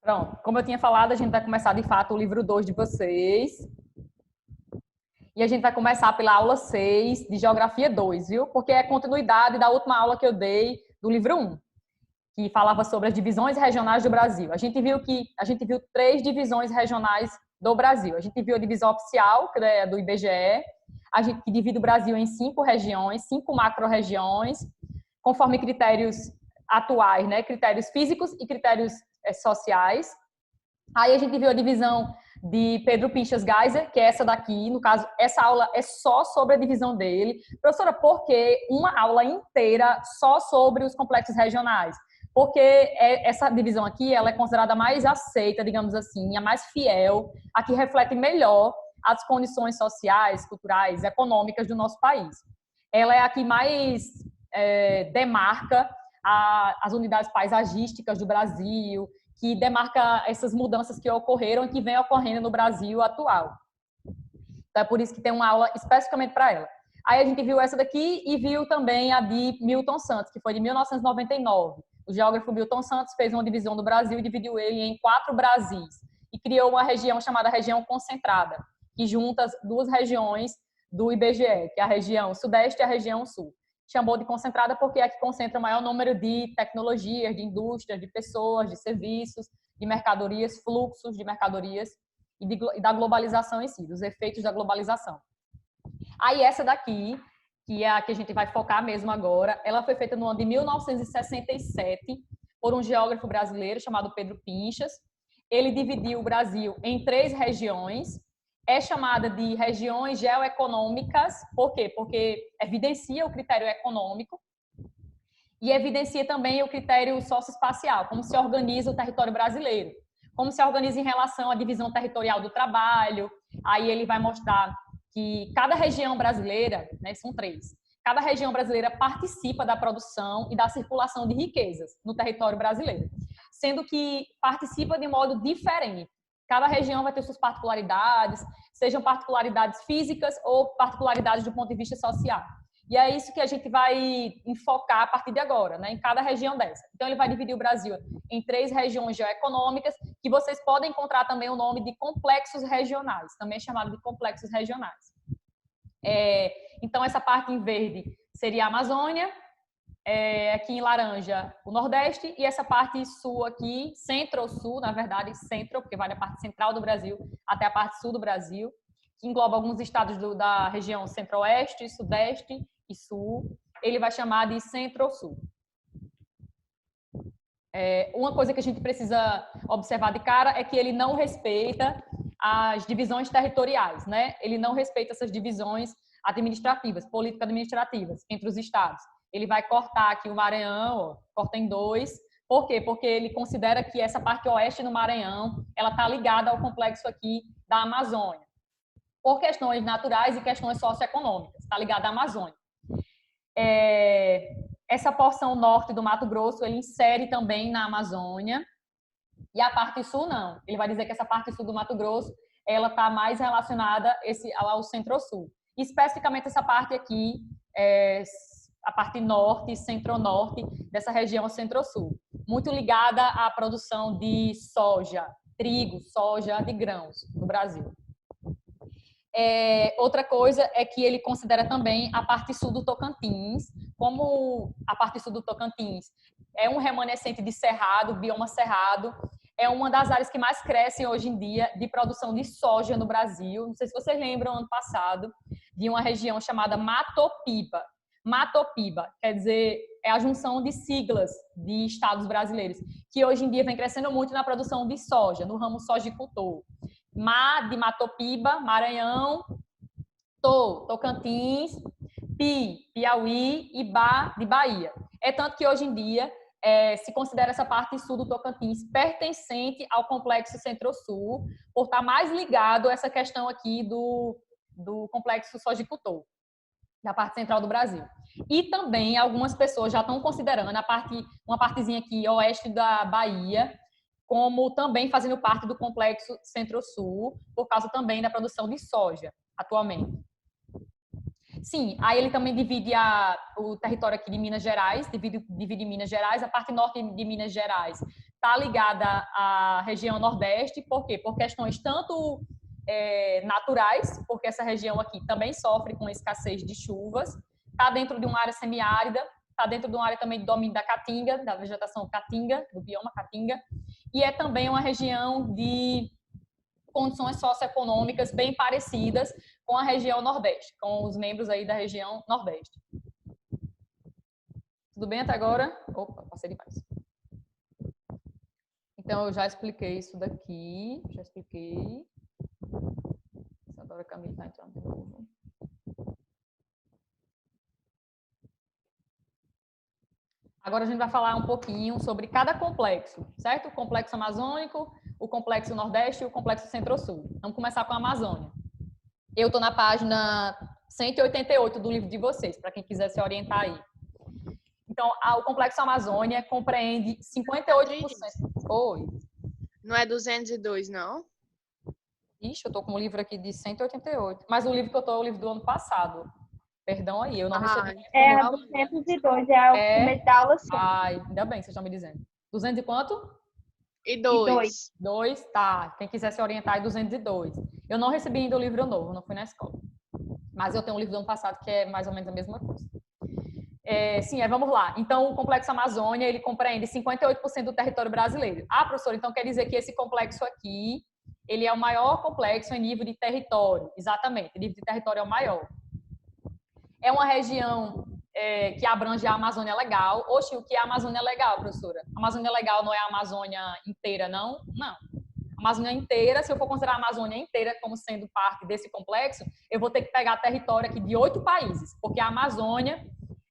Pronto, como eu tinha falado, a gente vai começar de fato o livro 2 de vocês. E a gente vai começar pela aula 6 de Geografia 2, viu? Porque é continuidade da última aula que eu dei do livro 1, que falava sobre as divisões regionais do Brasil. A gente viu 3 divisões regionais do Brasil. A gente viu a divisão oficial, que é do IBGE, a gente divide o Brasil em 5 regiões, 5 macro-regiões, conforme critérios atuais, né? Critérios físicos e critérios sociais. Aí a gente viu a divisão de Pedro Pinchas Geyser, que é essa daqui. No caso, essa aula é só sobre a divisão dele. Professora, por que uma aula inteira só sobre os complexos regionais? Porque essa divisão aqui ela é considerada a mais aceita, digamos assim, a mais fiel, a que reflete melhor as condições sociais, culturais, econômicas do nosso país. Ela é a que mais demarca as unidades paisagísticas do Brasil, que demarca essas mudanças que ocorreram e que vem ocorrendo no Brasil atual. Então, é por isso que tem uma aula especificamente para ela. Aí a gente viu essa daqui e viu também a de Milton Santos, que foi de 1999. O geógrafo Milton Santos fez uma divisão do Brasil e dividiu ele em 4 Brasis e criou uma região chamada região concentrada, que junta as 2 regiões do IBGE, que é a região sudeste e a região sul. Chamou de concentrada porque é que concentra o maior número de tecnologias, de indústrias, de pessoas, de serviços, de mercadorias, fluxos de mercadorias e da globalização em si, dos efeitos da globalização. Aí essa daqui, que é a que a gente vai focar mesmo agora, ela foi feita no ano de 1967 por um geógrafo brasileiro chamado Pedro Pinchas. Ele dividiu o Brasil em 3 regiões. É chamada de regiões geoeconômicas. Por quê? Porque evidencia o critério econômico e evidencia também o critério socioespacial, como se organiza o território brasileiro, como se organiza em relação à divisão territorial do trabalho. Aí ele vai mostrar que cada região brasileira, né, são 3, cada região brasileira participa da produção e da circulação de riquezas no território brasileiro, sendo que participa de modo diferente. Cada região vai ter suas particularidades, sejam particularidades físicas ou particularidades do ponto de vista social. E é isso que a gente vai enfocar a partir de agora, né, em cada região dessa. Então, ele vai dividir o Brasil em 3 regiões geoeconômicas, que vocês podem encontrar também o nome de complexos regionais, também chamado de complexos regionais. Então, essa parte em verde seria a Amazônia, aqui em laranja o Nordeste, e essa parte sul aqui, centro-sul, na verdade, centro, porque vai da parte central do Brasil até a parte sul do Brasil, que engloba alguns estados da região centro-oeste, sudeste e sul. Ele vai chamar de centro-sul. Uma coisa que a gente precisa observar de cara é que ele não respeita as divisões territoriais, né? Ele não respeita essas divisões administrativas, político-administrativas entre os estados. Ele vai cortar aqui o Maranhão, ó, corta em 2. Por quê? Porque ele considera que essa parte oeste do Maranhão, ela está ligada ao complexo aqui da Amazônia, por questões naturais e questões socioeconômicas, está ligada à Amazônia. Essa porção norte do Mato Grosso, ele insere também na Amazônia, e a parte sul não. Ele vai dizer que essa parte sul do Mato Grosso, ela está mais relacionada ao centro-sul. Especificamente essa parte aqui, a parte norte, centro-norte dessa região centro-sul, muito ligada à produção de soja, trigo, soja, de grãos no Brasil. Outra coisa é que ele considera também a parte sul do Tocantins, como a parte sul do Tocantins é um remanescente de cerrado, bioma cerrado, é uma das áreas que mais crescem hoje em dia de produção de soja no Brasil. Não sei se vocês lembram, ano passado, de uma região chamada Matopiba. Matopiba quer dizer, é a junção de siglas de estados brasileiros, que hoje em dia vem crescendo muito na produção de soja, no ramo sojicultor. Ma de Matopiba, Maranhão, Tocantins, Piauí e Ba de Bahia. É tanto que hoje em dia se considera essa parte sul do Tocantins pertencente ao complexo Centro-Sul, por estar mais ligado a essa questão aqui do complexo sojicultor, da parte central do Brasil. E também algumas pessoas já estão considerando uma partezinha aqui oeste da Bahia como também fazendo parte do complexo Centro-Sul, por causa também da produção de soja, atualmente. Sim, aí ele também divide o território aqui de Minas Gerais, divide Minas Gerais, a parte norte de Minas Gerais está ligada à região Nordeste. Por quê? Por questões tanto naturais, porque essa região aqui também sofre com escassez de chuvas, está dentro de uma área semiárida, está dentro de uma área também de domínio da caatinga, da vegetação caatinga, do bioma caatinga, e é também uma região de condições socioeconômicas bem parecidas com a região Nordeste, com os membros aí da região Nordeste. Tudo bem até agora? Opa, passei demais. Então, eu já expliquei isso daqui, já expliquei. Agora a Camila está entrando de novo. Agora a gente vai falar um pouquinho sobre cada complexo, certo? O complexo amazônico, o complexo Nordeste e o complexo Centro-Sul. Vamos começar com a Amazônia. Eu estou na página 188 do livro de vocês, para quem quiser se orientar aí. Então, o complexo Amazônia compreende 58%. Oi. Não é 202, não? Ixi, eu estou com um livro aqui de 188. Mas o livro que eu estou é o livro do ano passado. Perdão aí, eu não recebi. É a 202, é o começo da aula 100. Ai, ainda bem que vocês estão me dizendo. 200 e quanto? E 2. 2, tá. Quem quiser se orientar é 202. Eu não recebi ainda o livro novo, não fui na escola. Mas eu tenho um livro do ano passado que é mais ou menos a mesma coisa. Sim, vamos lá. Então, o Complexo Amazônia, ele compreende 58% do território brasileiro. Ah, professor, então quer dizer que esse complexo aqui, ele é o maior complexo em nível de território. Exatamente, o nível de território é o maior. É uma região que abrange a Amazônia Legal. Oxe, o que é a Amazônia Legal, professora? A Amazônia Legal não é a Amazônia inteira, não? Não. A Amazônia inteira, se eu for considerar a Amazônia inteira como sendo parte desse complexo, eu vou ter que pegar território aqui de 8 países, porque a Amazônia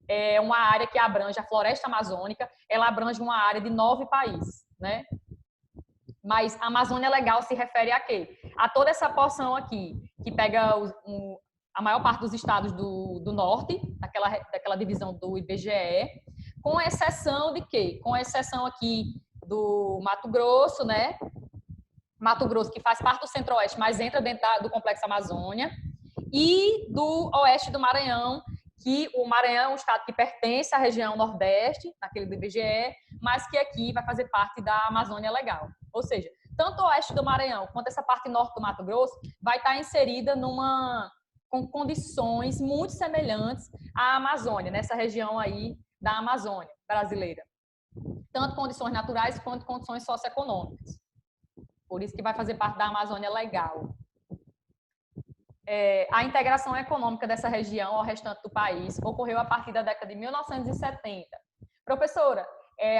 é uma área que abrange a floresta amazônica, ela abrange uma área de 9 países, né? Mas a Amazônia Legal se refere a quê? A toda essa porção aqui, que pega a maior parte dos estados do norte, daquela divisão do IBGE, com exceção de quê? Com exceção aqui do Mato Grosso, né? Mato Grosso, que faz parte do Centro-Oeste, mas entra dentro do Complexo Amazônia, e do Oeste do Maranhão, que o Maranhão é um estado que pertence à região Nordeste, naquele do IBGE, mas que aqui vai fazer parte da Amazônia Legal. Ou seja, tanto o Oeste do Maranhão quanto essa parte norte do Mato Grosso vai estar inserida com condições muito semelhantes à Amazônia, nessa região aí da Amazônia brasileira. Tanto condições naturais quanto condições socioeconômicas. Por isso que vai fazer parte da Amazônia Legal. A integração econômica dessa região ao restante do país ocorreu a partir da década de 1970. Professora,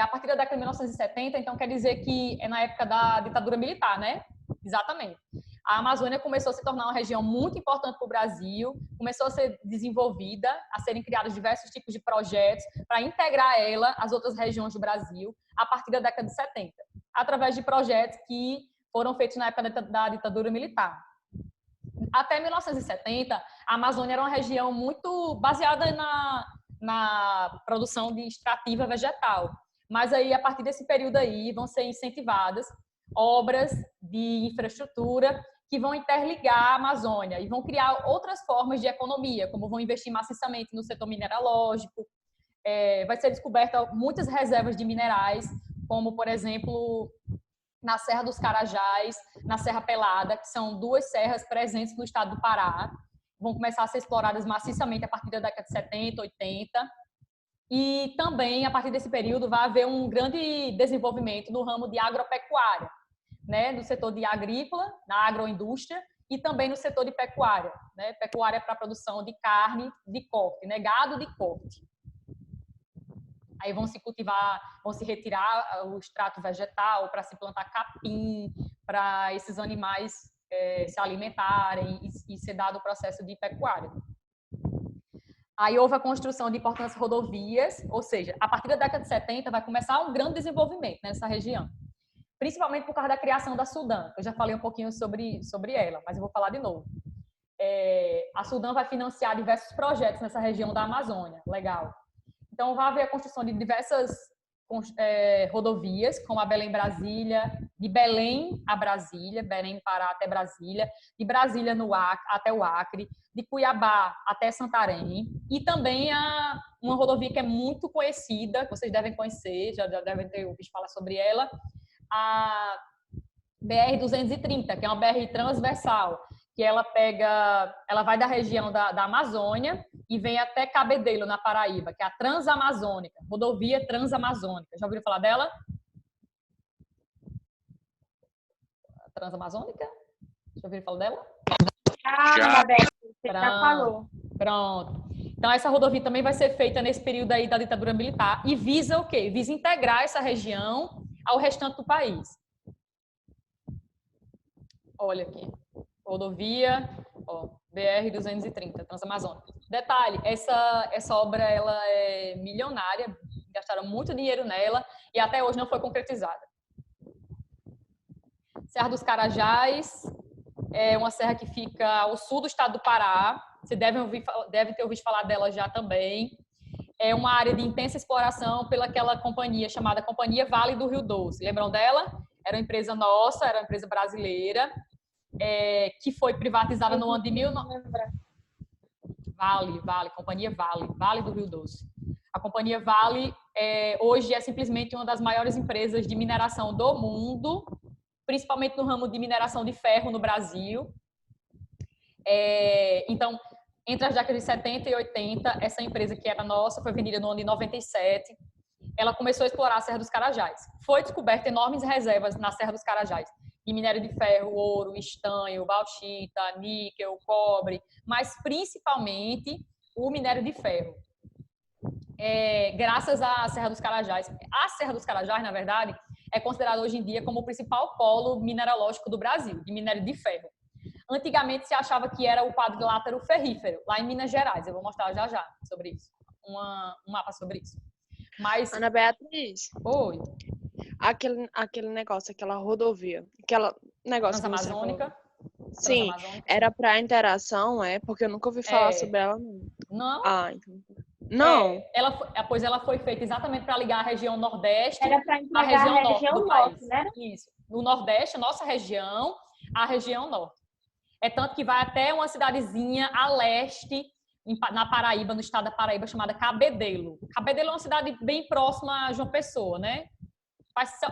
a partir da década de 1970, então quer dizer que é na época da ditadura militar, né? Exatamente. A Amazônia começou a se tornar uma região muito importante para o Brasil, começou a ser desenvolvida, a serem criados diversos tipos de projetos para integrar ela às outras regiões do Brasil a partir da década de 70, através de projetos que foram feitos na época da ditadura militar. Até 1970, a Amazônia era uma região muito baseada na produção de extrativa vegetal. Mas aí, a partir desse período aí, vão ser incentivadas obras de infraestrutura que vão interligar a Amazônia e vão criar outras formas de economia, como vão investir maciçamente no setor mineralógico. Vai ser descoberta muitas reservas de minerais, como, por exemplo, na Serra dos Carajás, na Serra Pelada, que são 2 serras presentes no estado do Pará. Vão começar a ser exploradas maciçamente a partir da década de 70, 80. E também, a partir desse período, vai haver um grande desenvolvimento no ramo de agropecuária, né? No setor de agrícola, na agroindústria, e também no setor de pecuária, né? Pecuária para a produção de carne de corte, né? Gado de corte. Aí vão se cultivar, vão se retirar o extrato vegetal para se plantar capim, para esses animais se alimentarem e ser dado o processo de pecuária. Aí houve a construção de importantes rodovias, ou seja, a partir da década de 70 vai começar um grande desenvolvimento nessa região, principalmente por causa da criação da Sudan. Eu já falei um pouquinho sobre ela, mas eu vou falar de novo. A Sudan vai financiar diversos projetos nessa região da Amazônia, legal. Então, vai haver a construção de diversas rodovias, como a Belém-Brasília, de Belém a Brasília, Belém Pará até Brasília, de Brasília até o Acre, de Cuiabá até Santarém, e também uma rodovia que é muito conhecida, que vocês devem conhecer, já devem ter ouvido falar sobre ela, a BR-230, que é uma BR transversal, que ela vai da região da Amazônia e vem até Cabedelo, na Paraíba, que é a Transamazônica, rodovia Transamazônica. Já ouviram falar dela? Transamazônica? Já ouviram falar dela? Já, você já falou. Pronto. Então, essa rodovia também vai ser feita nesse período aí da ditadura militar e visa o quê? Visa integrar essa região ao restante do país. Olha aqui. Rodovia, BR-230, Transamazônica. Detalhe, essa obra ela é milionária, gastaram muito dinheiro nela e até hoje não foi concretizada. Serra dos Carajás é uma serra que fica ao sul do estado do Pará. Você deve ter ouvido falar dela já também. É uma área de intensa exploração pelaquela companhia chamada Companhia Vale do Rio Doce. Lembram dela? Era uma empresa nossa, era uma empresa brasileira, que foi privatizada no ano de Companhia Vale do Rio Doce. A Companhia Vale hoje é simplesmente uma das maiores empresas de mineração do mundo, principalmente no ramo de mineração de ferro no Brasil. Então, entre as décadas de 70 e 80, essa empresa que era nossa foi vendida no ano de 97. Ela começou a explorar a Serra dos Carajás. Foi descoberta enormes reservas na Serra dos Carajás, de minério de ferro, ouro, estanho, bauxita, níquel, cobre, mas principalmente o minério de ferro. Graças à Serra dos Carajás. A Serra dos Carajás, na verdade, é considerada hoje em dia como o principal polo mineralógico do Brasil, de minério de ferro. Antigamente se achava que era o quadrilátero ferrífero, lá em Minas Gerais. Eu vou mostrar já sobre isso, um mapa sobre isso. Mas... Ana Beatriz. Oi. Aquele negócio, aquela rodovia, aquela negócio Transamazônica. Sim, era para interação, porque eu nunca ouvi falar sobre ela. Não? Então... Não. Ela foi feita exatamente para ligar a região Nordeste à região norte do país. Né? Isso. No Nordeste, nossa região, a região Norte. É tanto que vai até uma cidadezinha a leste, na Paraíba, no estado da Paraíba, chamada Cabedelo. Cabedelo é uma cidade bem próxima a João Pessoa, né?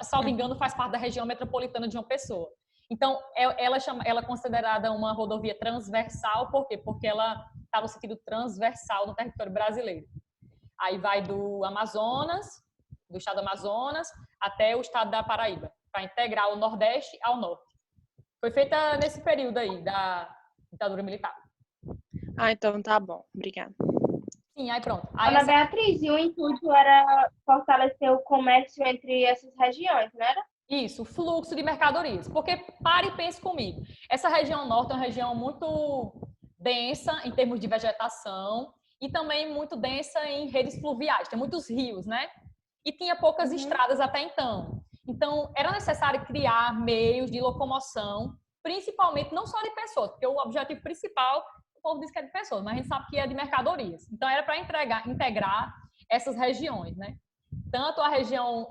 Salvo engano, faz parte da região metropolitana de João Pessoa. Então, ela é considerada uma rodovia transversal, por quê? Porque ela está no sentido transversal no território brasileiro. Aí vai do Amazonas, do estado do Amazonas, até o estado da Paraíba, para integrar o Nordeste ao Norte. Foi feita nesse período aí da ditadura militar. Então tá bom. Obrigada. Sim, aí pronto. Ana Beatriz, e o intuito era fortalecer o comércio entre essas regiões, não era? Isso, o fluxo de mercadorias. Porque, pare e pense comigo, essa região norte é uma região muito densa em termos de vegetação e também muito densa em redes fluviais. Tem muitos rios, né? E tinha poucas estradas até então. Então, era necessário criar meios de locomoção, principalmente não só de pessoas, porque o objetivo principal, o povo diz que é de pessoas, mas a gente sabe que é de mercadorias. Então, era para integrar essas regiões, né? Tanto a região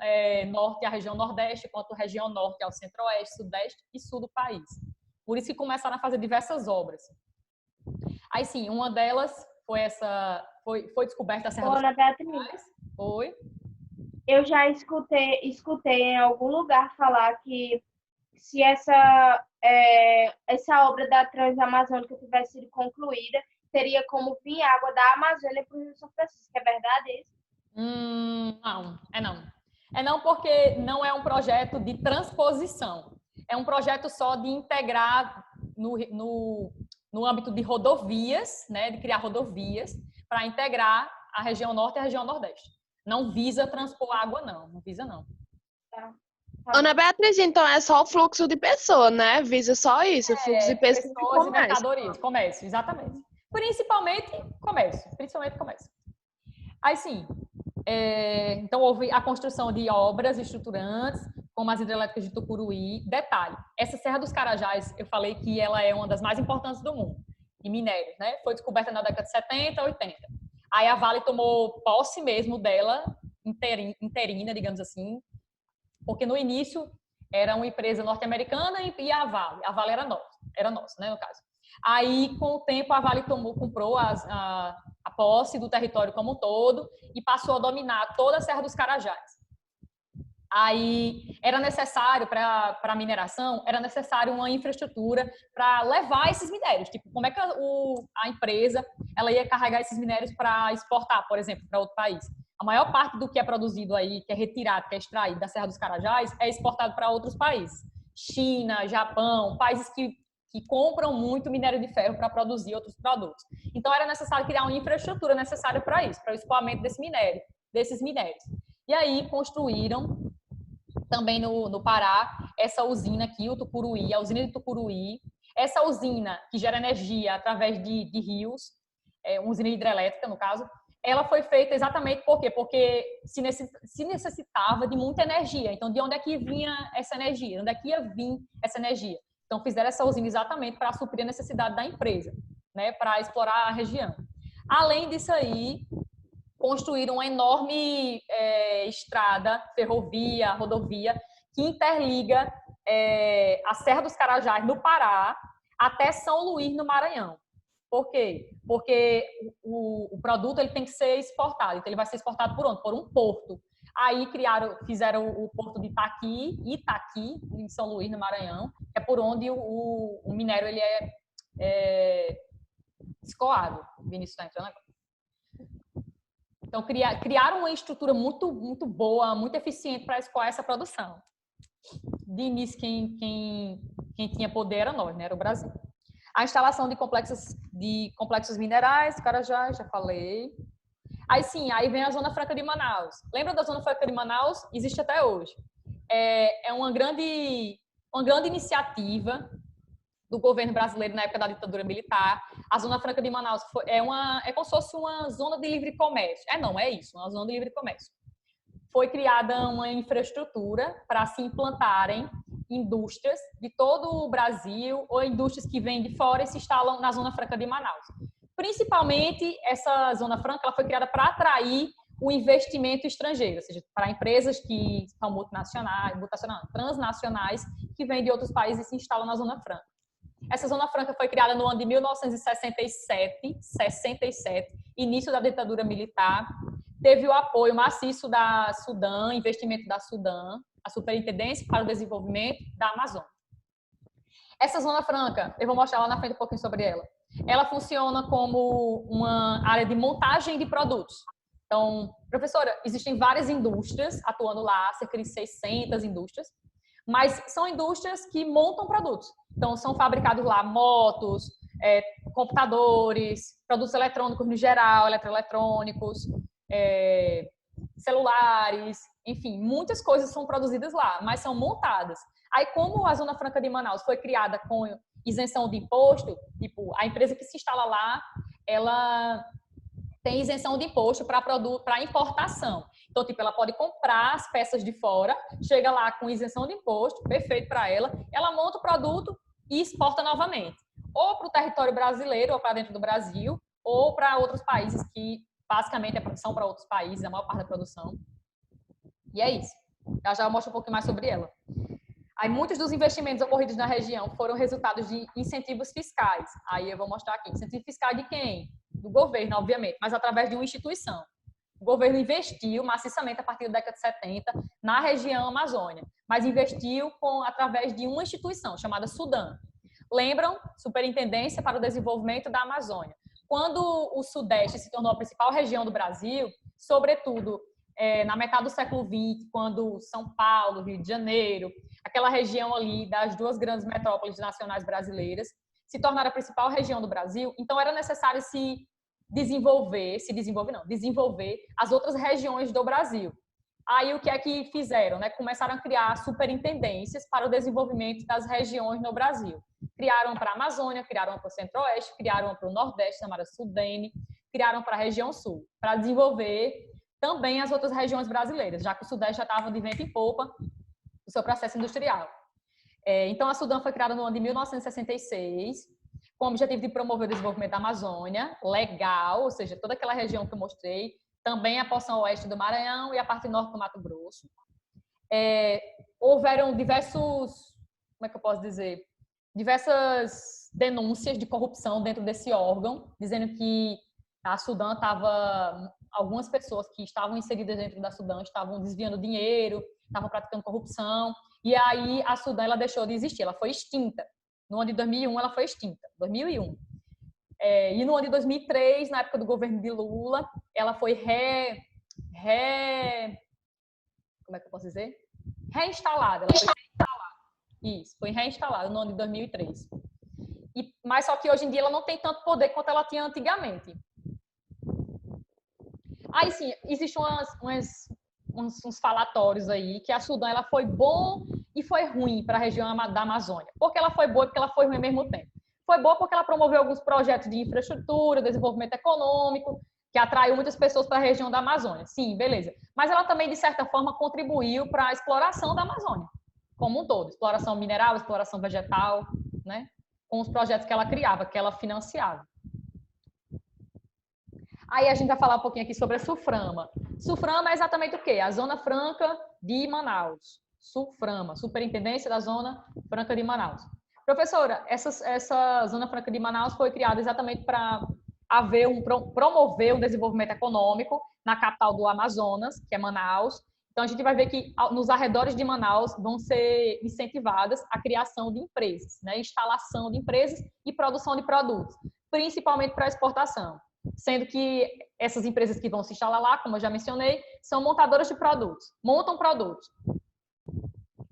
norte e a região nordeste, quanto a região norte ao centro-oeste, sudeste e sul do país. Por isso que começaram a fazer diversas obras. Aí, sim, uma delas foi descoberta a Serra dos Carajás. Oi? Eu já escutei em algum lugar falar que se essa obra da Transamazônica tivesse sido concluída, teria como vir água da Amazônia para o Rio São Francisco. É verdade isso? Não. É não porque não é um projeto de transposição. É um projeto só de integrar no âmbito de rodovias, né, de criar rodovias para integrar a região norte e a região nordeste. Não visa transpor água, não visa não. Tá. Ana Beatriz, então é só o fluxo de pessoas, né? Visa só isso, o fluxo de pessoas e mercadorias, comércio, exatamente. Principalmente comércio. Aí sim, então houve a construção de obras estruturantes, como as hidrelétricas de Tucuruí. Detalhe, essa Serra dos Carajás, eu falei que ela é uma das mais importantes do mundo, em minérios, né? Foi descoberta na década de 70, 80. Aí a Vale tomou posse mesmo dela, interina, digamos assim, porque no início era uma empresa norte-americana e a Vale era nossa, né, no caso. Aí, com o tempo, a Vale comprou a posse do território como um todo e passou a dominar toda a Serra dos Carajás. Aí era necessário, para a mineração, era necessário uma infraestrutura para levar esses minérios. Tipo, como é que a empresa ela ia carregar esses minérios para exportar, por exemplo, para outro país? A maior parte do que é produzido aí, que é retirado, que é extraído da Serra dos Carajás, é exportado para outros países. China, Japão, países que compram muito minério de ferro para produzir outros produtos. Então, era necessário criar uma infraestrutura necessária para isso, para o escoamento desses minérios. E aí, construíram também no Pará, essa usina aqui, o Tucuruí, a usina de Tucuruí. Essa usina, que gera energia através de rios, uma usina hidrelétrica, no caso, ela foi feita exatamente por quê? Porque se necessitava de muita energia. Então, de onde é que vinha essa energia? Onde é que ia vir essa energia? Então, fizeram essa usina exatamente para suprir a necessidade da empresa, né, para explorar a região. Além disso aí, construíram uma enorme estrada, ferrovia, rodovia, que interliga a Serra dos Carajás, no Pará, até São Luís, no Maranhão. Por quê? Porque o produto ele tem que ser exportado. Então, ele vai ser exportado por onde? Por um porto. Aí fizeram o porto de Itaqui, em São Luís, no Maranhão, que é por onde o minério ele é escoado. O Vinícius está entrando agora. Então, criaram uma estrutura muito, muito boa, muito eficiente para escoar essa produção. De início, quem tinha poder era nós, né? Era o Brasil. A instalação de complexos minerais, cara, já falei. Aí vem a Zona Franca de Manaus. Lembra da Zona Franca de Manaus? Existe até hoje. É uma grande iniciativa do governo brasileiro na época da ditadura militar. A Zona Franca de Manaus é como se fosse uma zona de livre comércio. É isso, uma zona de livre comércio. Foi criada uma infraestrutura para se implantarem indústrias de todo o Brasil ou indústrias que vêm de fora e se instalam na Zona Franca de Manaus. Principalmente, essa Zona Franca ela foi criada para atrair o investimento estrangeiro, ou seja, para empresas que são transnacionais, que vêm de outros países e se instalam na Zona Franca. Essa Zona Franca foi criada no ano de 1967, início da ditadura militar. Teve o apoio maciço da Sudam, investimento da Sudam, a Superintendência para o Desenvolvimento da Amazônia. Essa Zona Franca, eu vou mostrar lá na frente um pouquinho sobre ela. Ela funciona como uma área de montagem de produtos. Então, professora, existem várias indústrias atuando lá, cerca de 600 indústrias, mas são indústrias que montam produtos. Então, são fabricados lá motos, computadores, produtos eletrônicos no geral, eletroeletrônicos, celulares, enfim, muitas coisas são produzidas lá, mas são montadas. Aí, como a Zona Franca de Manaus foi criada com isenção de imposto, tipo, a empresa que se instala lá, ela tem isenção de imposto para importação. Então, tipo, ela pode comprar as peças de fora, chega lá com isenção de imposto, perfeito para ela, ela monta o produto e exporta novamente. Ou para o território brasileiro, ou para dentro do Brasil, ou para outros países que, basicamente, a produção para outros países, a maior parte da produção. E é isso. Já mostro um pouquinho mais sobre ela. Aí, muitos dos investimentos ocorridos na região foram resultados de incentivos fiscais. Aí eu vou mostrar aqui. Incentivo fiscal de quem? Do governo, obviamente, mas através de uma instituição. O governo investiu maciçamente a partir da década de 70 na região Amazônia, mas investiu através de uma instituição chamada Sudam. Lembram? Superintendência para o Desenvolvimento da Amazônia. Quando o Sudeste se tornou a principal região do Brasil, sobretudo na metade do século XX, quando São Paulo, Rio de Janeiro, aquela região ali das duas grandes metrópoles nacionais brasileiras, se tornaram a principal região do Brasil, então era necessário desenvolver as outras regiões do Brasil. Aí o que é que fizeram? Né? Começaram a criar superintendências para o desenvolvimento das regiões no Brasil. Criaram para a Amazônia, criaram para o Centro-Oeste, criaram para o Nordeste, chamada Sudene, criaram para a região Sul, para desenvolver também as outras regiões brasileiras, já que o Sudeste já estava de vento em popa do seu processo industrial. Então, a Sudam foi criada no ano de 1966, com o objetivo de promover o desenvolvimento da Amazônia, legal, ou seja, toda aquela região que eu mostrei, também a porção oeste do Maranhão e a parte norte do Mato Grosso. Houveram diversas denúncias de corrupção dentro desse órgão, dizendo que a Sudam algumas pessoas que estavam inseridas dentro da Sudam estavam desviando dinheiro, estavam praticando corrupção. E aí a Sudã ela deixou de existir, ela foi extinta. No ano de 2001 ela foi extinta, 2001. E no ano de 2003, na época do governo de Lula, ela foi como é que eu posso dizer? Reinstalada. Ela foi reinstalada. Isso, foi reinstalada no ano de 2003. Mas só que hoje em dia ela não tem tanto poder quanto ela tinha antigamente. Aí sim, existem uns falatórios aí que a Sudã ela foi bom e foi ruim para a região da Amazônia. Porque ela foi boa e porque ela foi ruim ao mesmo tempo. Foi boa porque ela promoveu alguns projetos de infraestrutura, desenvolvimento econômico, que atraiu muitas pessoas para a região da Amazônia. Sim, beleza. Mas ela também, de certa forma, contribuiu para a exploração da Amazônia, como um todo. Exploração mineral, exploração vegetal, né? Com os projetos que ela criava, que ela financiava. Aí a gente vai falar um pouquinho aqui sobre a SUFRAMA. SUFRAMA é exatamente o quê? A Zona Franca de Manaus. SUFRAMA, Superintendência da Zona Franca de Manaus. Professora, essa Zona Franca de Manaus foi criada exatamente para promover o desenvolvimento econômico na capital do Amazonas, que é Manaus. Então, a gente vai ver que nos arredores de Manaus vão ser incentivadas a criação de empresas, né? Instalação de empresas e produção de produtos, principalmente para exportação. Sendo que essas empresas que vão se instalar lá, como eu já mencionei, são montadoras de produtos, montam produtos.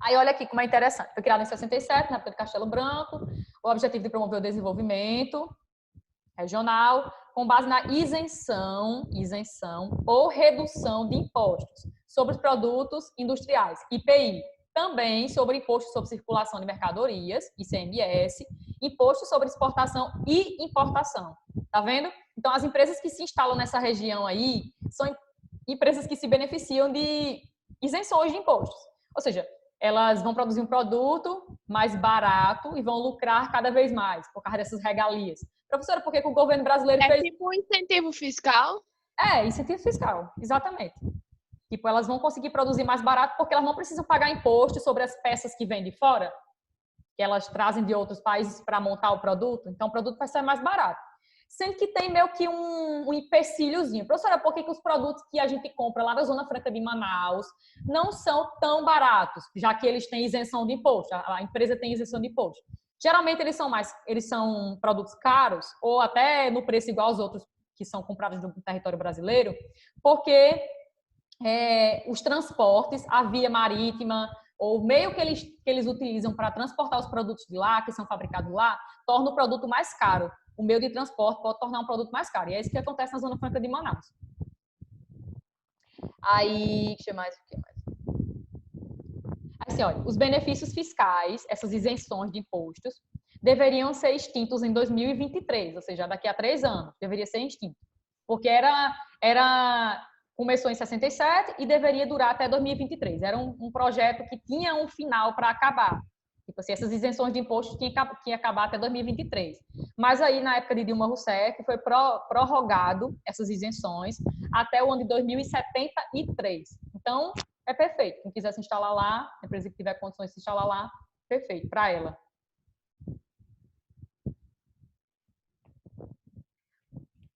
Aí olha aqui como é interessante. Foi criado em 67, na época de Castelo Branco, o objetivo de promover o desenvolvimento regional com base na isenção ou redução de impostos sobre os produtos industriais, IPI. Também sobre imposto sobre circulação de mercadorias, ICMS, imposto sobre exportação e importação. Tá vendo? Então, as empresas que se instalam nessa região aí são empresas que se beneficiam de isenções de impostos. Ou seja, elas vão produzir um produto mais barato e vão lucrar cada vez mais por causa dessas regalias. Professora, por que o governo brasileiro fez... É tipo um incentivo fiscal? Incentivo fiscal, exatamente. Tipo, elas vão conseguir produzir mais barato porque elas não precisam pagar imposto sobre as peças que vêm de fora, que elas trazem de outros países para montar o produto. Então, o produto vai ser mais barato. Sendo que tem meio que um empecilhozinho. Professora, por que os produtos que a gente compra lá da Zona Franca de Manaus não são tão baratos, já que eles têm isenção de imposto, a empresa tem isenção de imposto? Geralmente eles são produtos caros, ou até no preço igual aos outros que são comprados no território brasileiro, porque os transportes, a via marítima, ou o meio que eles utilizam para transportar os produtos de lá, que são fabricados lá, torna o produto mais caro. O meio de transporte pode tornar um produto mais caro. E é isso que acontece na Zona Franca de Manaus. Aí, o que mais? Assim, olha, os benefícios fiscais, essas isenções de impostos, deveriam ser extintos em 2023, ou seja, daqui a 3 anos, deveria ser extinto. Porque começou em 67 e deveria durar até 2023. Era um projeto que tinha um final para acabar. Tipo assim, essas isenções de impostos tinham que acabar até 2023. Mas aí, na época de Dilma Rousseff, foi prorrogado essas isenções até o ano de 2073. Então, é perfeito. Quem quiser se instalar lá, a empresa que tiver condições de se instalar lá, perfeito, para ela.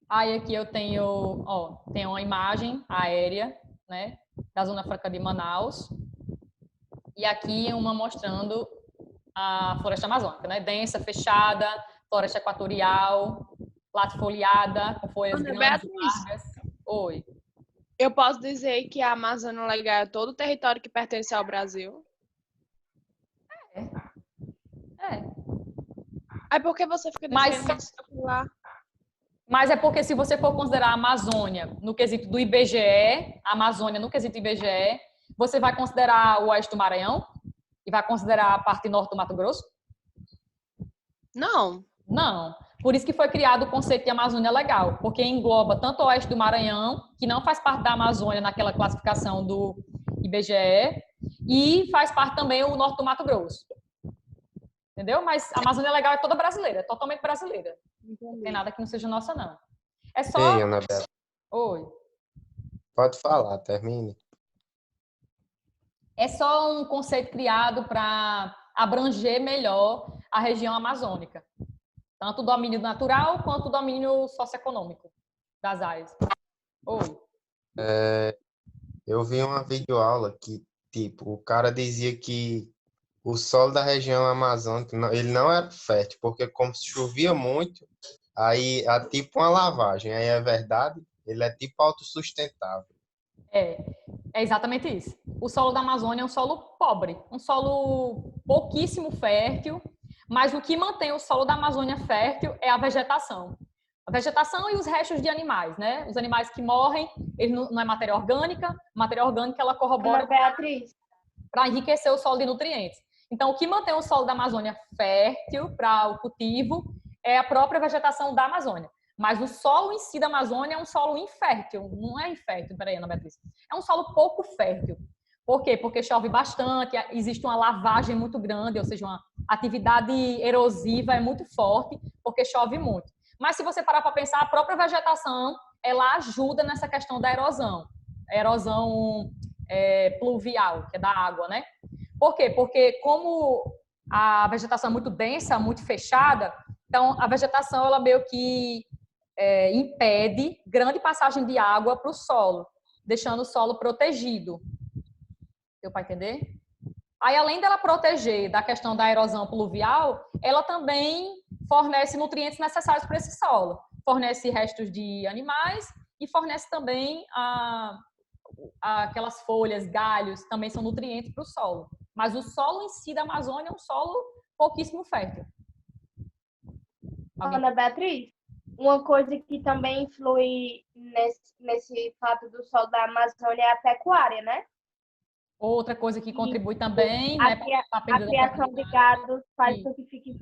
Aí aqui eu tenho uma imagem aérea, né, da Zona Franca de Manaus. E aqui uma mostrando a floresta amazônica, né? Densa, fechada, floresta equatorial, latifoliada, com folhas Ana grandes, Beatriz, largas. Oi. eu posso dizer que a Amazônia Legal é todo o território que pertence ao Brasil? É. Aí por que você fica dizendo isso lá? Mas é porque se você for considerar a Amazônia no quesito do IBGE, a Amazônia no quesito IBGE, você vai considerar o oeste do Maranhão e vai considerar a parte norte do Mato Grosso? Não. Não. Por isso que foi criado o conceito de Amazônia Legal, porque engloba tanto o oeste do Maranhão, que não faz parte da Amazônia naquela classificação do IBGE, e faz parte também o norte do Mato Grosso. Entendeu? Mas a Amazônia Legal é toda brasileira, é totalmente brasileira. Não tem nada que não seja nossa, não. É só... Ei, Anabela. Oi. Pode falar, termine. É só um conceito criado para abranger melhor a região amazônica. Tanto o domínio natural quanto o domínio socioeconômico das áreas. Oi. Eu vi uma videoaula que tipo, o cara dizia que o solo da região amazônica, ele não era fértil, porque como chovia muito, aí é tipo uma lavagem, aí é verdade, ele é tipo autossustentável. É, é exatamente isso. O solo da Amazônia é um solo pobre, um solo pouquíssimo fértil, mas o que mantém o solo da Amazônia fértil é a vegetação. A vegetação e os restos de animais, né? Os animais que morrem, ele não é matéria orgânica ela corrobora Ana Beatriz, para enriquecer o solo de nutrientes. Então, o que mantém o solo da Amazônia fértil para o cultivo é a própria vegetação da Amazônia. Mas o solo em si da Amazônia é um solo infértil. Não é infértil, peraí, Ana Beatriz. É um solo pouco fértil. Por quê? Porque chove bastante, existe uma lavagem muito grande, ou seja, uma atividade erosiva é muito forte, porque chove muito. Mas se você parar para pensar, a própria vegetação, ela ajuda nessa questão da erosão. A erosão pluvial, que é da água, né? Por quê? Porque como a vegetação é muito densa, muito fechada, então a vegetação ela meio que impede grande passagem de água para o solo, deixando o solo protegido. Deu para entender? Aí, além dela proteger da questão da erosão pluvial, ela também fornece nutrientes necessários para esse solo. Fornece restos de animais e fornece também aquelas folhas, galhos, também são nutrientes para o solo. Mas o solo em si da Amazônia é um solo pouquíssimo fértil. Ana Beatriz, uma coisa que também influi nesse fato do solo da Amazônia é a pecuária, né? Outra coisa que contribui também, A, né, a criação de gado faz com que fique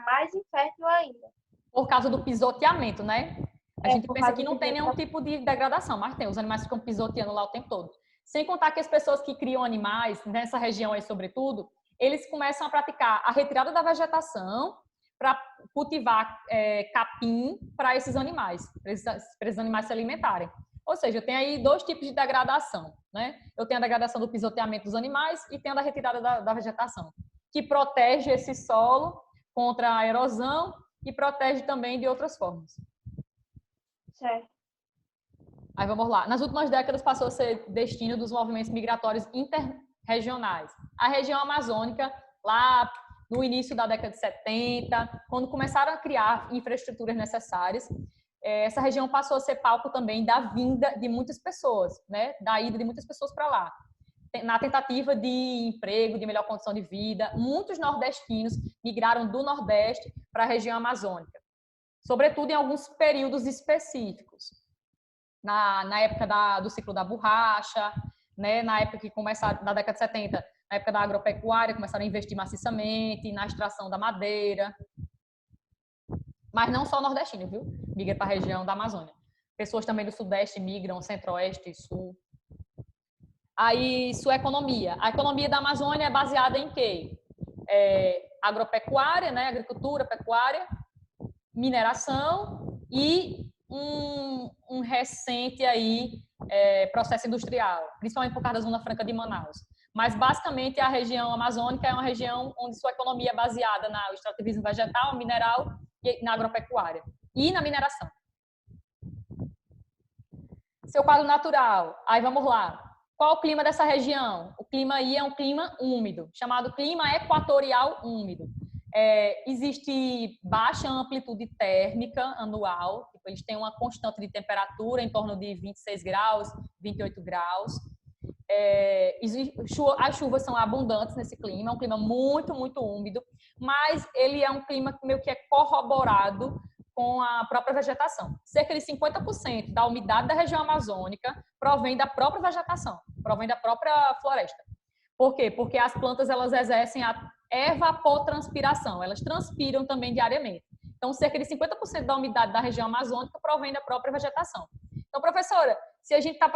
mais infértil ainda. Por causa do pisoteamento, né? A gente pensa que não tem nenhum pisoteamento. tipo de degradação, mas tem. Os animais ficam pisoteando lá o tempo todo. Sem contar que as pessoas que criam animais, nessa região aí sobretudo, eles começam a praticar a retirada da vegetação para cultivar capim para esses animais, para esses animais se alimentarem. Ou seja, tem aí dois tipos de degradação, né? Eu tenho a degradação do pisoteamento dos animais e tenho a da retirada da vegetação, que protege esse solo contra a erosão e protege também de outras formas. Certo. Aí vamos lá. Nas últimas décadas passou a ser destino dos movimentos migratórios interregionais. A região amazônica, lá no início da década de 70, quando começaram a criar infraestruturas necessárias, essa região passou a ser palco também da vinda de muitas pessoas, né? Da ida de muitas pessoas para lá. Na tentativa de emprego, de melhor condição de vida, muitos nordestinos migraram do Nordeste para a região amazônica, sobretudo em alguns períodos específicos. Na época do ciclo da borracha, né? Na época que começaram, na década de 70, na época da agropecuária, começaram a investir maciçamente na extração da madeira. Mas não só nordestino, viu? Migra para a região da Amazônia. Pessoas também do Sudeste migram, Centro-Oeste e Sul. Aí, sua economia. A economia da Amazônia é baseada em quê? Agropecuária, né? Agricultura, pecuária, mineração e um recente aí, processo industrial, principalmente por causa da Zona Franca de Manaus. Mas, basicamente, a região amazônica é uma região onde sua economia é baseada no extrativismo vegetal, mineral e na agropecuária. E na mineração. Seu quadro natural. Aí, vamos lá. Qual o clima dessa região? O clima aí é um clima úmido, chamado clima equatorial úmido. Existe baixa amplitude térmica anual, eles têm uma constante de temperatura em torno de 26 graus, 28 graus. As chuvas são abundantes nesse clima, é um clima muito, muito úmido, mas ele é um clima meio que é corroborado com a própria vegetação. Cerca de 50% da umidade da região amazônica provém da própria vegetação, provém da própria floresta. Por quê? Porque as plantas elas exercem a evapotranspiração, elas transpiram também diariamente. Então, cerca de 50% da umidade da região amazônica provém da própria vegetação. Então, professora, se a gente está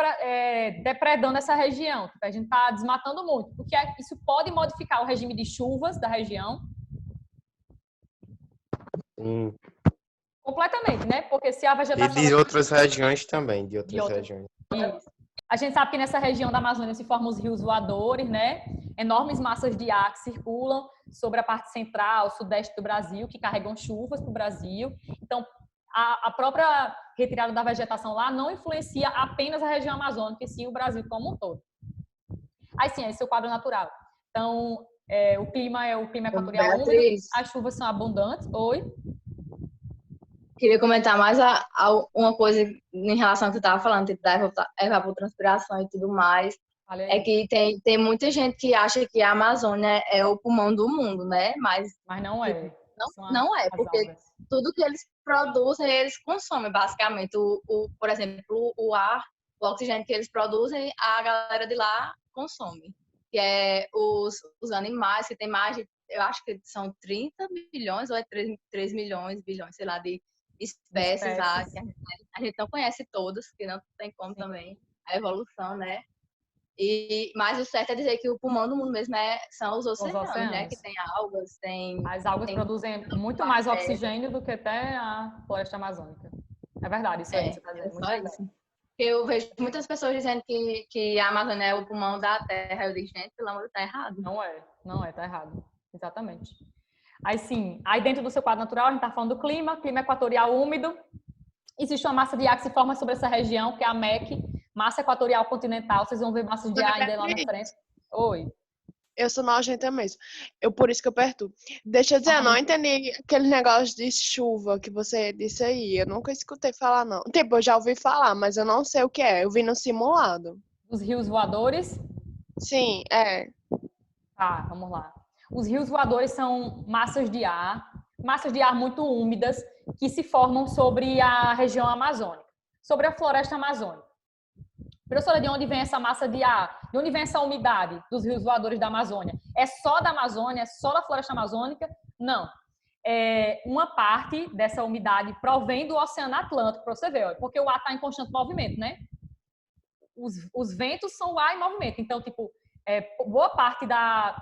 depredando essa região, a gente está desmatando muito, porque isso pode modificar o regime de chuvas da região? Sim. Completamente, né? Porque se a vegetação... E de outras regiões também, de outras regiões. Isso. A gente sabe que nessa região da Amazônia se formam os rios voadores, né? Enormes massas de ar que circulam sobre a parte central, sudeste do Brasil, que carregam chuvas para o Brasil. Então, a própria retirada da vegetação lá não influencia apenas a região amazônica, e sim o Brasil como um todo. Aí sim, esse é o quadro natural. Então, o clima é o clima equatorial úmido, Beatriz, as chuvas são abundantes. Oi? queria comentar mais uma coisa em relação ao que tu estava falando, tipo, da evapotranspiração e tudo mais. Olha É aí. que tem muita gente que acha que a Amazônia é o pulmão do mundo, né? Mas Mas não é. São não é, as porque algas. tudo que eles produzem, eles consomem, basicamente. Por exemplo, o ar, o oxigênio que eles produzem, a galera de lá consome. Que é os animais, que tem mais de, eu acho que são 30 milhões ou é 3 milhões, bilhões, sei lá, de espécies lá, Espécies. que a gente não conhece todas, que não tem como também a evolução, né? Mas o certo é dizer que o pulmão do mundo mesmo são os Os oceanos, né? Que oceanos. tem algas, As algas tem produzem muito mais bactérias. oxigênio do que até a floresta amazônica. É verdade, isso aí que você está É dizendo. Muito só verdade. isso. Eu vejo muitas pessoas dizendo que a Amazônia é o pulmão da Terra. Eu digo, gente, pelo amor de Deus, tá errado. Não é, tá errado. Exatamente. Aí sim, aí dentro do seu quadro natural, a gente está falando do clima equatorial úmido. Existe uma massa de ar que se forma sobre essa região, que é a MEC, massa equatorial continental. Vocês vão ver massas de ar ainda lá na frente. Oi. Eu sou nojenta mesmo. Por isso que eu perturbo. Deixa eu dizer, eu não entendi aquele negócio de chuva que você disse aí. Eu nunca escutei falar, não. Tipo, eu já ouvi falar, mas eu não sei o que é. Eu vi no simulado. Os rios voadores. Sim, é. Tá, vamos lá. Os rios voadores são massas de ar muito úmidas que se formam sobre a região amazônica, sobre a floresta amazônica. Professora, de onde vem essa massa de ar? De onde vem essa umidade dos rios voadores da Amazônia? É só da Amazônia? É só da floresta amazônica? Não. Uma parte dessa umidade provém do Oceano Atlântico, para você ver, porque o ar está em constante movimento, né? Os ventos são o ar em movimento. Então, tipo, boa parte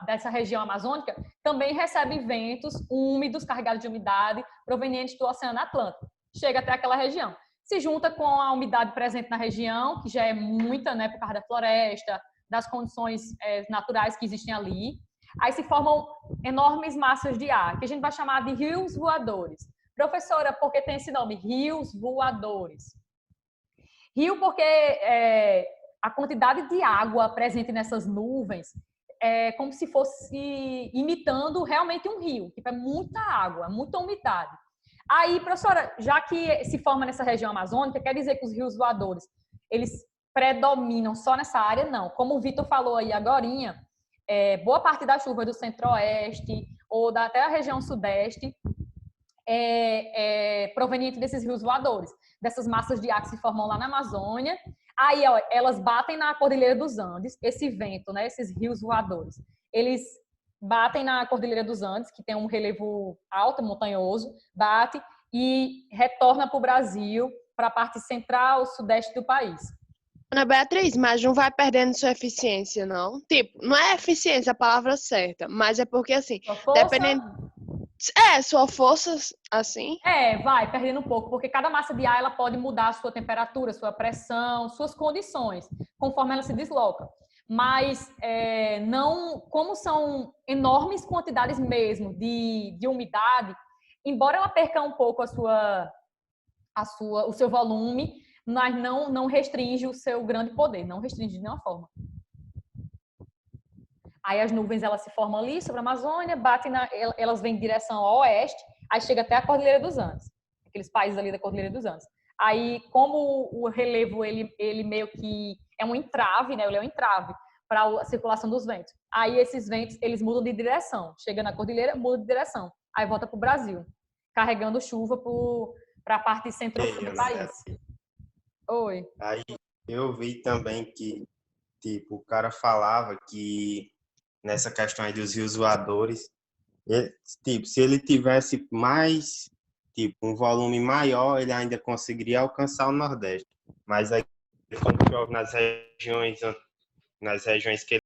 dessa região amazônica também recebe ventos úmidos, carregados de umidade, provenientes do Oceano Atlântico. Chega até aquela região. Se junta com a umidade presente na região, que já é muita, né, por causa da floresta, das condições naturais que existem ali. Aí se formam enormes massas de ar, que a gente vai chamar de rios voadores. Professora, por que tem esse nome? Rios voadores. Rio porque a quantidade de água presente nessas nuvens é como se fosse imitando realmente um rio. Tipo, é muita água, muita umidade. Aí, professora, já que se forma nessa região amazônica, quer dizer que os rios voadores, eles predominam só nessa área? Não. Como o Vitor falou aí agorinha, boa parte das chuvas do centro-oeste ou até a região sudeste proveniente desses rios voadores, dessas massas de ar que se formam lá na Amazônia. Aí, ó, elas batem na Cordilheira dos Andes, esse vento, né, esses rios voadores, eles batem na Cordilheira dos Andes, que tem um relevo alto, montanhoso, bate e retorna para o Brasil, para a parte central, sudeste do país. Ana Beatriz, mas não vai perdendo sua eficiência, não? Tipo, não é eficiência a palavra certa, mas é porque, assim, dependendo... sua força, assim? Vai perdendo um pouco, porque cada massa de ar ela pode mudar a sua temperatura, sua pressão, suas condições, conforme ela se desloca. Mas não, como são enormes quantidades mesmo de umidade, embora ela perca um pouco o seu volume, mas não restringe o seu grande poder, não restringe de nenhuma forma. Aí as nuvens elas se formam ali sobre a Amazônia, elas vêm em direção ao oeste, aí chega até a Cordilheira dos Andes, aqueles países ali da Cordilheira dos Andes. Aí, como o relevo ele meio que é um entrave, né? Ele é um entrave para a circulação dos ventos. Aí esses ventos eles mudam de direção, chega na Cordilheira, muda de direção, aí volta para o Brasil, carregando chuva para a parte centro-sul do país. Oi. Aí eu vi também que, tipo, o cara falava que nessa questão aí dos rios voadores, tipo, se ele tivesse mais, tipo, um volume maior, ele ainda conseguiria alcançar o Nordeste. Mas aí, quando chove nas regiões que